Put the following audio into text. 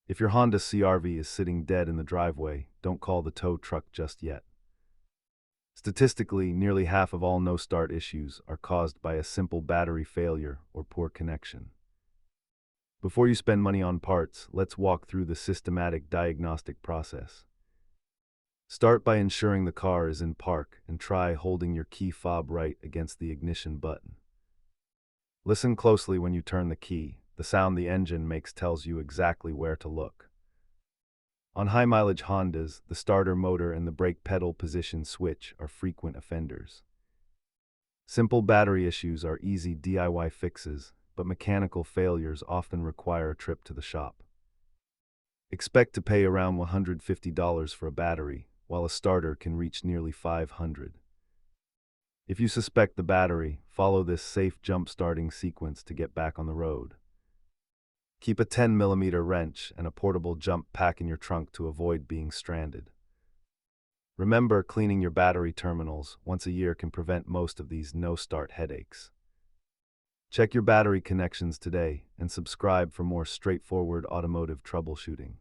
If your Honda CR-V is sitting dead in the driveway, don't call the tow truck just yet. Statistically, nearly half of all no-start issues are caused by a simple battery failure or poor connection. Before you spend money on parts, let's walk through the systematic diagnostic process. Start by ensuring the car is in park and try holding your key fob right against the ignition button. Listen closely when you turn the key. The sound the engine makes tells you exactly where to look. On high-mileage Hondas, the starter motor and the brake pedal position switch are frequent offenders. Simple battery issues are easy DIY fixes, but mechanical failures often require a trip to the shop. Expect to pay around $150 for a battery, while a starter can reach nearly $500. If you suspect the battery, follow this safe jump-starting sequence to get back on the road. Keep a 10mm wrench and a portable jump pack in your trunk to avoid being stranded. Remember, cleaning your battery terminals once a year can prevent most of these no-start headaches. Check your battery connections today and subscribe for more straightforward automotive troubleshooting.